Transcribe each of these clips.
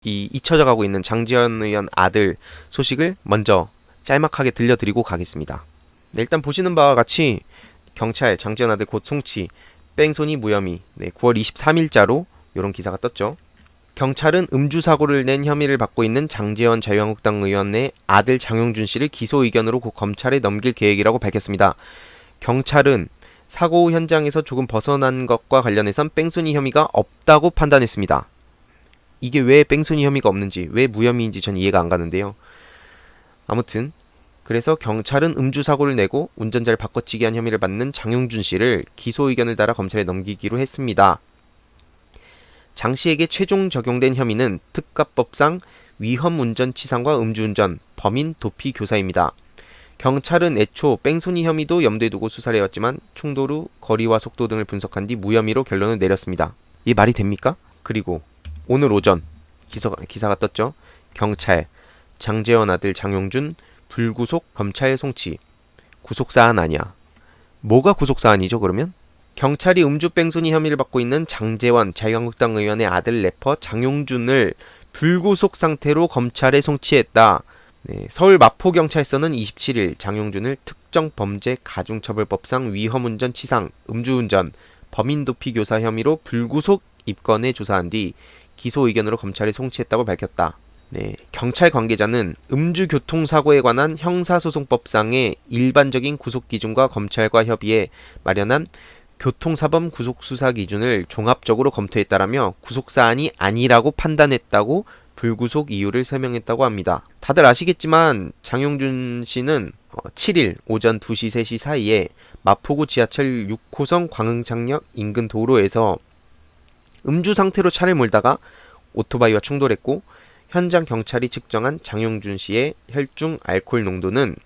잊혀져 가고 있는 장제원 의원 아들 소식을 먼저 짤막하게 들려드리고 가겠습니다. 네, 일단 보시는 바와 같이 경찰 장제원 아들 곧 송치 뺑소니 무혐의 9월 23일자로 이런 기사가 떴죠. 경찰은 음주 사고를 낸 혐의를 받고 있는 장제원 자유한국당 의원의 아들 장용준 씨를 기소 의견으로 곧 검찰에 넘길 계획이라고 밝혔습니다. 경찰은 사고 후 현장에서 조금 벗어난 것과 관련해선 뺑소니 혐의가 없다고 판단했습니다. 이게 왜 뺑소니 혐의가 없는지, 왜 무혐의인지 전 이해가 안 가는데요. 아무튼 그래서 경찰은 음주 사고를 내고 운전자를 바꿔치기 한 혐의를 받는 장용준 씨를 기소 의견을 달아 검찰에 넘기기로 했습니다. 장 씨에게 최종 적용된 혐의는 특가법상 위험운전치상과 음주운전, 범인 도피 교사입니다. 경찰은 애초 뺑소니 혐의도 염두에 두고 수사를 해왔지만 충돌 후 거리와 속도 등을 분석한 뒤 무혐의로 결론을 내렸습니다. 이게 말이 됩니까? 그리고 오늘 오전 기사가 떴죠. 경찰 장제원 아들 장용준 불구속 검찰 송치. 구속사안 아니야. 뭐가 구속사안이죠 그러면? 경찰이 음주 뺑소니 혐의를 받고 있는 장제원 자유한국당 의원의 아들 래퍼 장용준을 불구속 상태로 검찰에 송치했다. 서울 마포경찰서는 27일 장용준을 특정범죄 가중처벌법상 위험운전치상, 음주운전, 범인도피교사 혐의로 불구속 입건해 조사한 뒤 기소 의견으로 검찰에 송치했다고 밝혔다. 경찰 관계자는 음주교통사고에 관한 형사소송법상의 일반적인 구속기준과 검찰과 협의해 마련한 교통사범 구속수사 기준을 종합적으로 검토했다라며 구속사안이 아니라고 판단했다고 불구속 이유를 설명했다고 합니다. 다들 아시겠지만 장용준 씨는 7일 오전 2시 3시 사이에 마포구 지하철 6호선 광흥창역 인근 도로에서 음주 상태로 차를 몰다가 오토바이와 충돌했고 현장 경찰이 측정한 장용준 씨의 혈중 알코올 농도는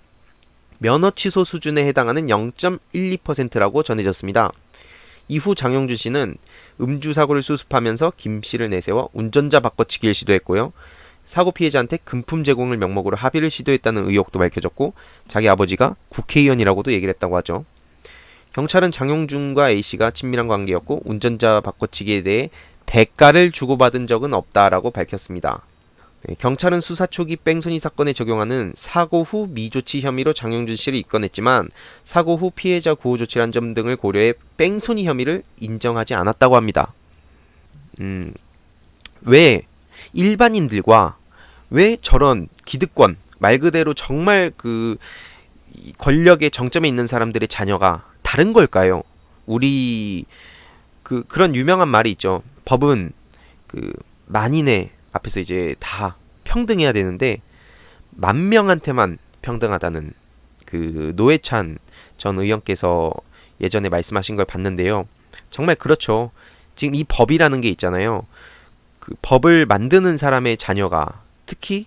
면허 취소 수준에 해당하는 0.12%라고 전해졌습니다. 이후 장용준 씨는 음주 사고를 수습하면서 김 씨를 내세워 운전자 바꿔치기를 시도했고요. 사고 피해자한테 금품 제공을 명목으로 합의를 시도했다는 의혹도 밝혀졌고 자기 아버지가 국회의원이라고도 얘기를 했다고 하죠. 경찰은 장용준과 A씨가 친밀한 관계였고 운전자 바꿔치기에 대해 대가를 주고받은 적은 없다라고 밝혔습니다. 경찰은 수사 초기 뺑소니 사건에 적용하는 사고 후 미조치 혐의로 장용준 씨를 입건했지만 사고 후 피해자 구호 조치를 한 점 등을 고려해 뺑소니 혐의를 인정하지 않았다고 합니다. 왜 일반인들과 왜 저런 기득권, 말 그대로 정말 그 권력의 정점에 있는 사람들의 자녀가 다른 걸까요? 우리 그런 유명한 말이 있죠. 법은 만인의 앞에서 이제 다 평등해야 되는데 만 명한테만 평등하다는 노회찬 전 의원께서 예전에 말씀하신 걸 봤는데요. 정말 그렇죠. 지금 이 법이라는 게 있잖아요. 법을 만드는 사람의 자녀가 특히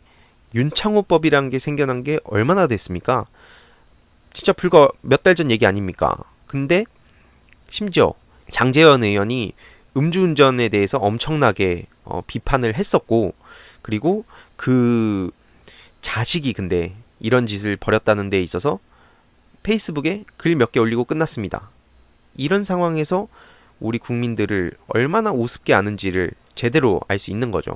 윤창호법이라는 게 생겨난 게 얼마나 됐습니까? 진짜 불과 몇 달 전 얘기 아닙니까? 근데 심지어 장제원 의원이 음주운전에 대해서 엄청나게 비판을 했었고 그리고 그 자식이 근데 이런 짓을 벌였다는 데 있어서 페이스북에 글 몇 개 올리고 끝났습니다. 이런 상황에서 우리 국민들을 얼마나 우습게 아는지를 제대로 알 수 있는 거죠.